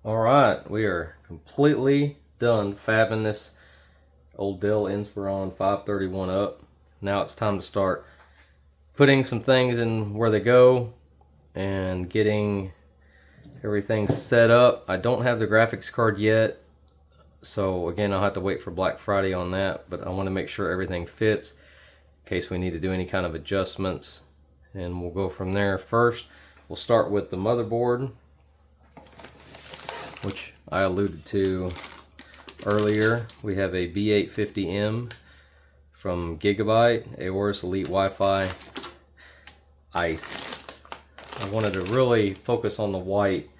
Alright, we are completely done fabbing this old Dell Inspiron 531 up. Now it's time to start putting some things in where they go and getting everything set up. I don't have the graphics card yet, so again I'll have to wait for Black Friday on that, but I want to make sure everything fits in case we need to do any kind of adjustments, and we'll go from there. First we'll start with the motherboard, which I alluded to earlier. We have a B850M from Gigabyte, Aorus Elite Wi-Fi Ice. I wanted to really focus on the white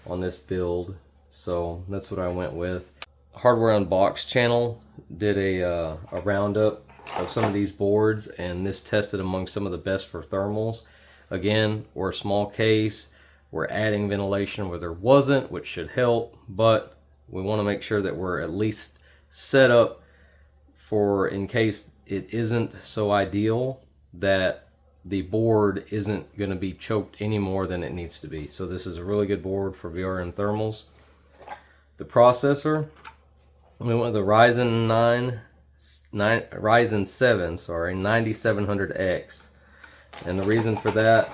on this build, so that's what I went with. Hardware Unboxed channel did a roundup of some of these boards, and this tested among some of the best for thermals. Again, we're a small case. We're adding ventilation where there wasn't, which should help, but we want to make sure that we're at least set up for in case it isn't so ideal that the board isn't going to be choked any more than it needs to be. So this is a really good board for VRM thermals. The processor, we went with the Ryzen 7, 9700X. And the reason for that,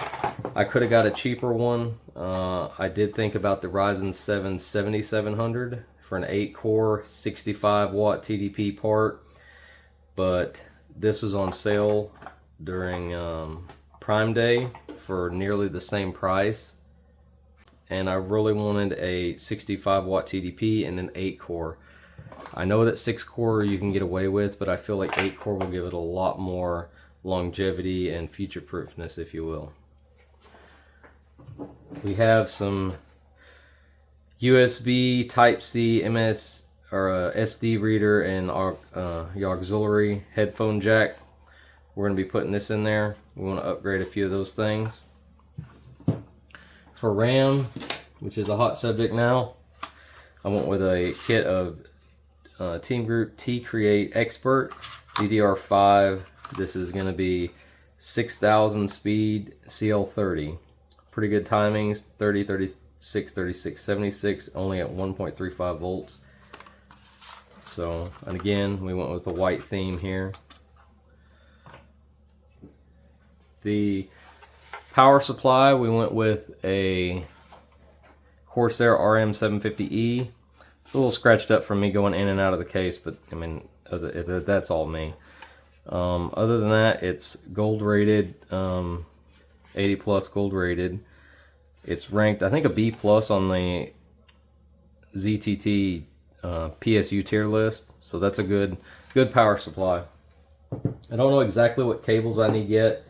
I could have got a cheaper one. I did think about the Ryzen 7 7700 for an 8-core 65 watt TDP part, but this was on sale during Prime Day for nearly the same price, and I really wanted a 65 watt TDP and an 8-core. I know that 6-core you can get away with, but I feel like 8-core will give it a lot more longevity and future-proofness, if you will. We have some USB Type-C MS or SD reader and the auxiliary headphone jack. We're going to be putting this in there. We want to upgrade a few of those things. For RAM, which is a hot subject now, I went with a kit of Team Group T-Create Expert DDR5. This is going to be 6,000 speed CL30. Pretty good timings, 30, 36, 36, 76, only at 1.35 volts. So, and again, we went with the white theme here. The power supply, we went with a Corsair RM750E. It's a little scratched up from me going in and out of the case, but I mean, that's all me. Other than that, it's gold rated, 80 plus gold rated. It's ranked, I think, a B plus on the ZTT PSU tier list, so that's a good power supply. I don't know exactly what cables I need yet,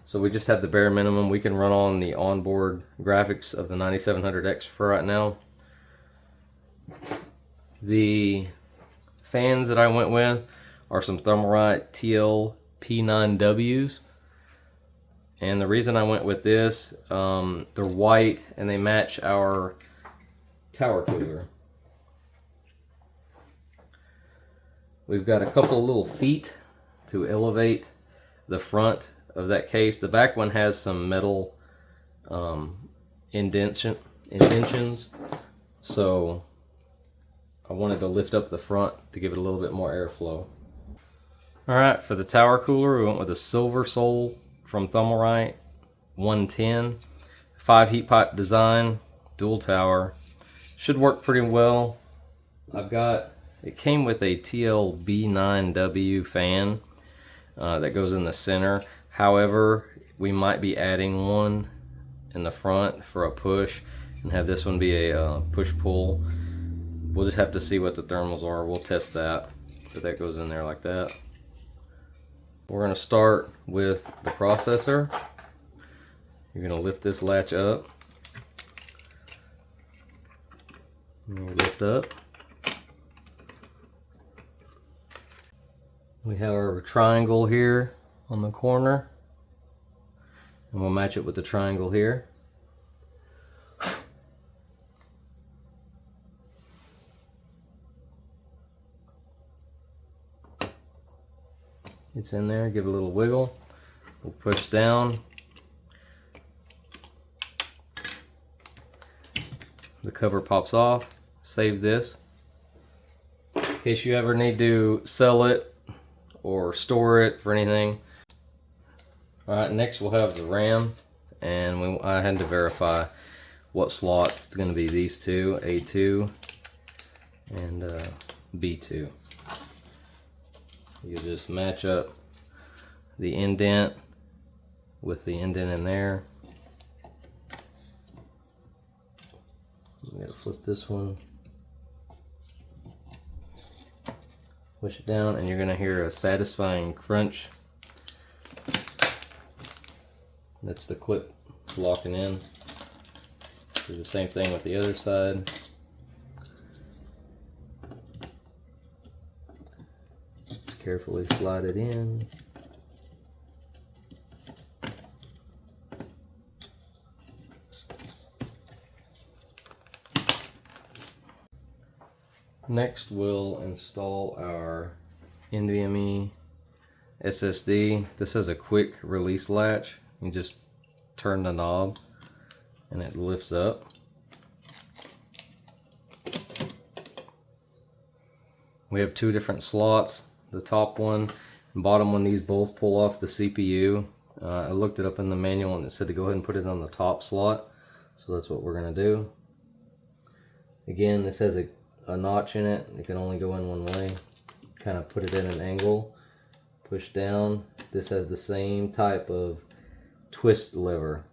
so we just have the bare minimum. We can run on the onboard graphics of the 9700X for right now. The fans that I went with are some Thermalright TL P9Ws. And the reason I went with this, they're white and they match our tower cooler. We've got a couple of little feet to elevate the front of that case. The back one has some metal indentions, so I wanted to lift up the front to give it a little bit more airflow. Alright, for the tower cooler, we went with a Silver Soul from Thermalright 110. 5 heat pipe design, dual tower. Should work pretty well. It came with a TL-B9W fan that goes in the center. However, we might be adding one in the front for a push and have this one be a push-pull. We'll just have to see what the thermals are. We'll test that, but that goes in there like that. We're going to start with the processor. You're going to lift this latch up. And we'll lift up. We have our triangle here on the corner, and we'll match it with the triangle here. It's in there, give it a little wiggle. We'll push down. The cover pops off. Save this in case you ever need to sell it or store it for anything. Alright, next we'll have the RAM, and I had to verify what slots. It's going to be these two, A2 and B2. You just match up the indent with the indent in there. I'm going to flip this one, push it down, and you're going to hear a satisfying crunch. That's the clip locking in. Do the same thing with the other side. Carefully slide it in. Next, we'll install our NVMe SSD. This has a quick release latch. You just turn the knob and it lifts up. We have two different slots. The top one and bottom one, these both pull off the CPU. I looked it up in the manual and it said to go ahead and put it on the top slot. So that's what we're going to do. Again, this has a notch in it. It can only go in one way. Kind of put it in an angle. Push down. This has the same type of twist lever.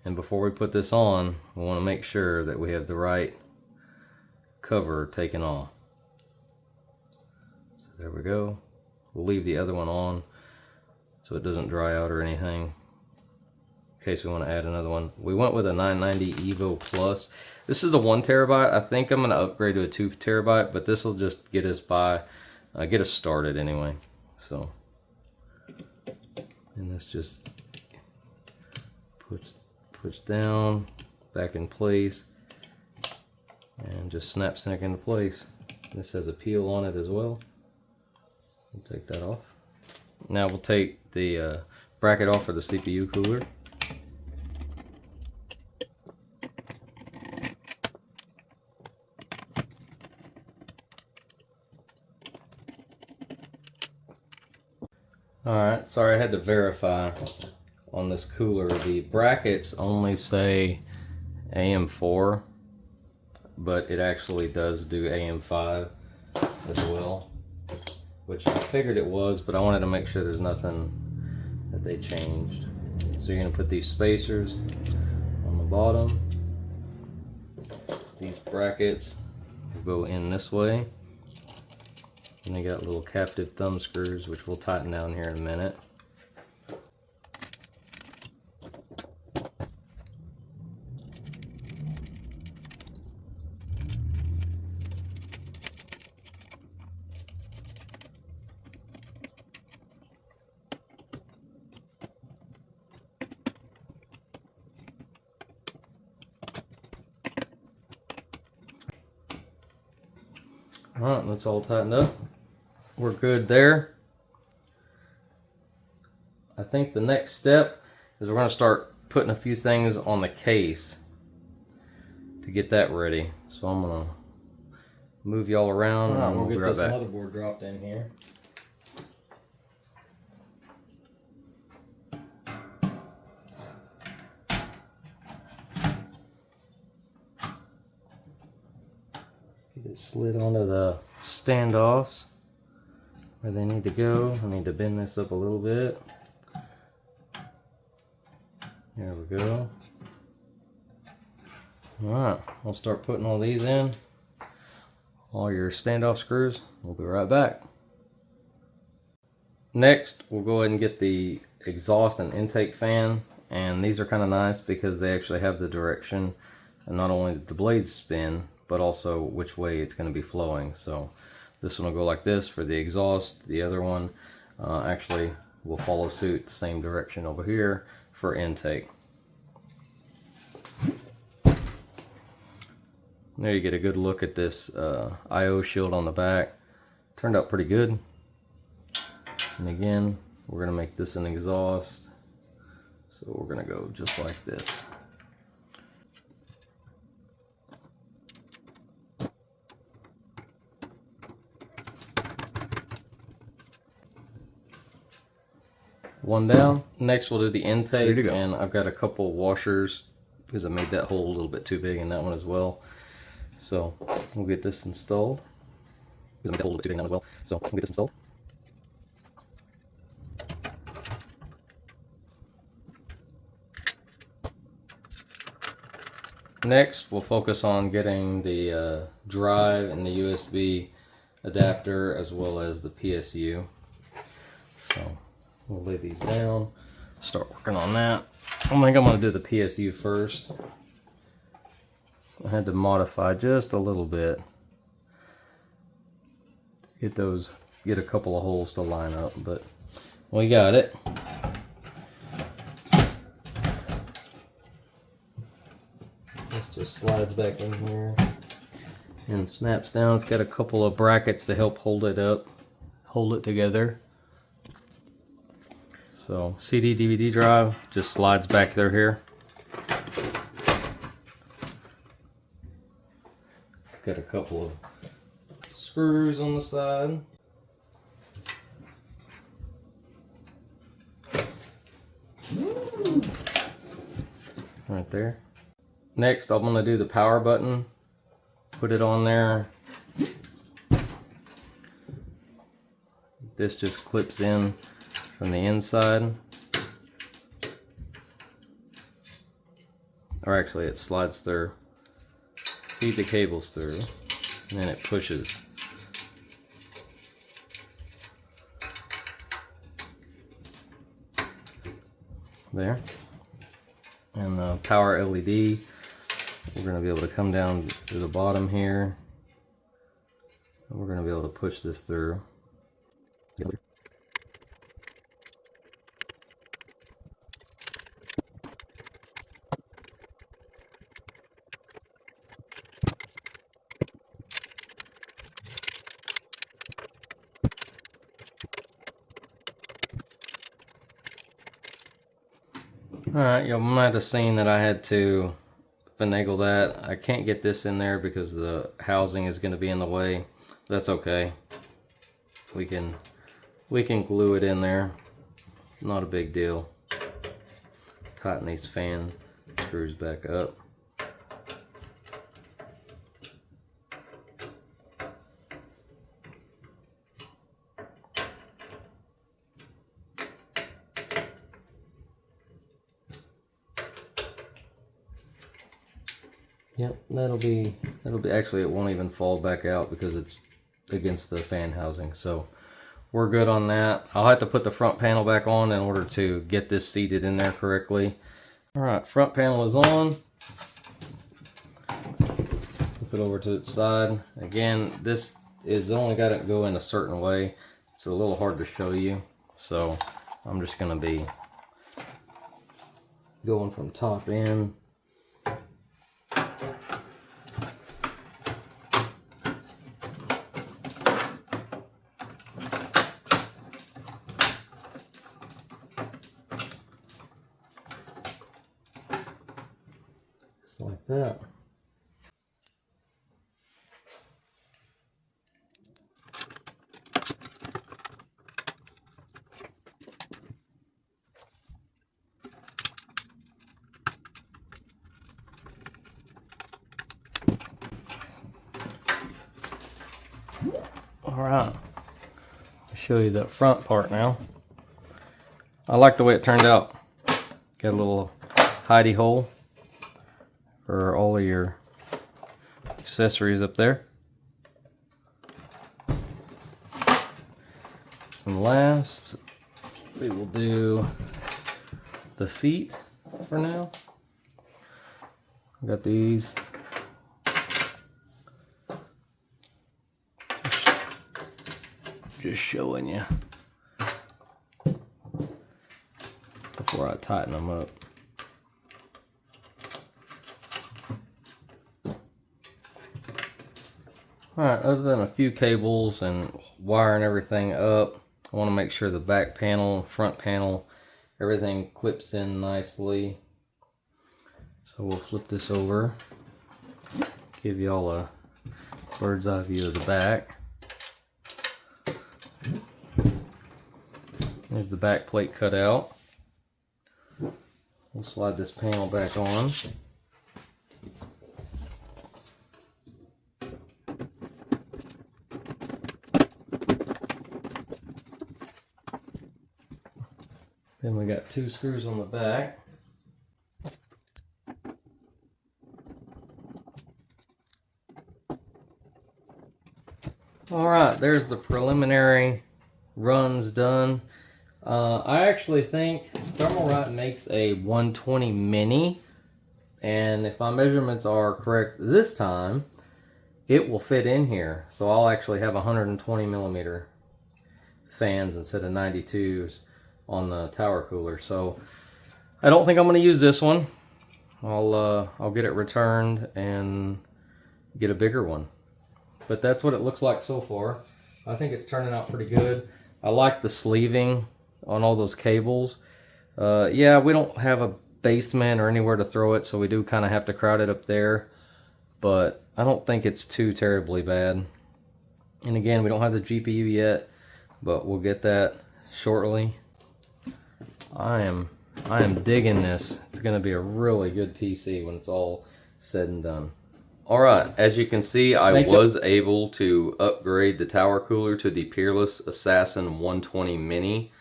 And before we put this on, we want to make sure that we have the right cover taken off. So there we go. We'll leave the other one on so it doesn't dry out or anything, in case we want to add another one. We went with a 990 Evo Plus. This is a 1 terabyte. I think I'm going to upgrade to a 2 terabyte, but this will just get us by, get us started anyway. So, and this just puts down, back in place, and just snaps back into place. This has a peel on it as well. We'll take that off. Now we'll take the bracket off for the CPU cooler. Alright, sorry, I had to verify on this cooler. The brackets only say AM4, but it actually does do AM5 as well, which I figured it was, but I wanted to make sure there's nothing that they changed. So you're going to put these spacers on the bottom. These brackets will go in this way. And they got little captive thumb screws, which we'll tighten down here in a minute. Alright, that's all tightened up. We're good there. I think the next step is we're going to start putting a few things on the case to get that ready. So I'm going to move y'all around and we'll be right back. We'll get this motherboard dropped in here. Get it slid onto the standoffs where they need to go. I need to bend this up a little bit. There we go. Alright, I'll start putting all these in. All your standoff screws. We'll be right back. Next, we'll go ahead and get the exhaust and intake fan. And these are kind of nice because they actually have the direction, and not only the blades spin, but also which way it's going to be flowing. So this one will go like this for the exhaust. The other one actually will follow suit, same direction over here for intake. There you get a good look at this I/O shield on the back. Turned out pretty good. And again, we're going to make this an exhaust. So we're going to go just like this. one down. Next we'll do the intake, and I've got a couple washers because I made that hole a little bit too big in that one as well. So we'll get this installed. Because I made that hole a little bit too big in that one as well. So we'll get this installed. Next, we'll focus on getting the drive and the USB adapter as well as the PSU. So we'll lay these down, start working on that. I think I'm going to do the PSU first. I had to modify just a little bit. Get a couple of holes to line up, but we got it. Just slides back in here and snaps down. It's got a couple of brackets to help hold it up, hold it together. So CD DVD drive just slides back there here. Got a couple of screws on the side. Right there. Next, I'm going to do the power button. Put it on there. This just clips in from the inside. Or actually, it slides through. Feed the cables through, and then it pushes. There. And the power LED. We're going to be able to come down to the bottom here, and we're going to be able to push this through. Alright, you might have seen that I had to finagle that. I can't get this in there because the housing is going to be in the way. That's okay. We can glue it in there. Not a big deal. Tighten these fan screws back up. Yep, that'll be actually, it won't even fall back out because it's against the fan housing. So we're good on that. I'll have to put the front panel back on in order to get this seated in there correctly. All right, front panel is on. Flip it over to its side. Again, this is only got to go in a certain way. It's a little hard to show you, so I'm just going to be going from top in. Like that. All right, I'll show you that front part now. I like the way it turned out. Got a little hidey hole for all of your accessories up there. And last, we will do the feet for now. Got these. Just showing you before I tighten them up. Alright, other than a few cables and wiring everything up, I want to make sure the back panel, front panel, everything clips in nicely. So we'll flip this over, give you all a bird's eye view of the back. There's the back plate cut out. We'll slide this panel back on. Then we got 2 screws on the back. Alright, there's the preliminary runs done. I actually think Thermalright makes a 120 mini, and if my measurements are correct this time, it will fit in here. So I'll actually have 120 millimeter fans instead of 92s on the tower cooler. So I don't think I'm going to use this one. I'll get it returned and get a bigger one. But that's what it looks like so far. I think it's turning out pretty good. I like the sleeving on all those cables. Yeah, we don't have a basement or anywhere to throw it, so we do kind of have to crowd it up there. But I don't think it's too terribly bad. And again, we don't have the GPU yet, but we'll get that shortly. I am digging this. It's going to be a really good PC when it's all said and done. Alright, as you can see, I was able to upgrade the tower cooler to the Peerless Assassin 120 Mini.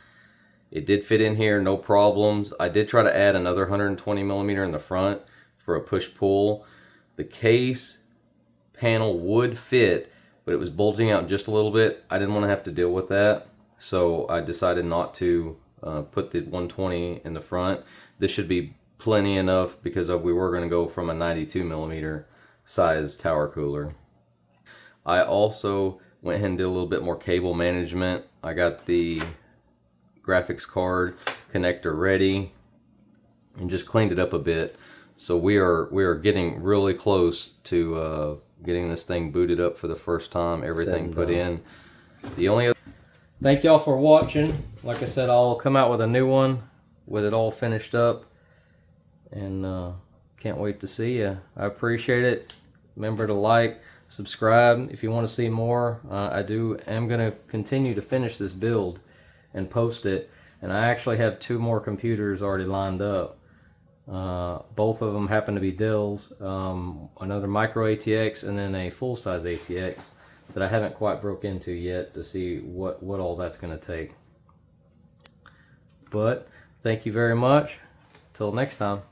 It did fit in here, no problems. I did try to add another 120 millimeter in the front for a push-pull. The case panel would fit, but it was bulging out just a little bit. I didn't want to have to deal with that, so I decided not to put the 120 in the front. This should be plenty enough because we were going to go from a 92 millimeter size tower cooler. I also went ahead and did a little bit more cable management. I got the graphics card connector ready and just cleaned it up a bit. So we are getting really close to getting this thing booted up for the first time, everything put in. The only other thank y'all for watching. Like I said, I'll come out with a new one with it all finished up, and can't wait to see you. I appreciate it. Remember to like, subscribe if you want to see more. I am going to continue to finish this build and post it, and I actually have 2 more computers already lined up. Both of them happen to be Dells, another micro ATX and then a full-size ATX that I haven't quite broke into yet to see what all that's going to take. But thank you very much. Till next time.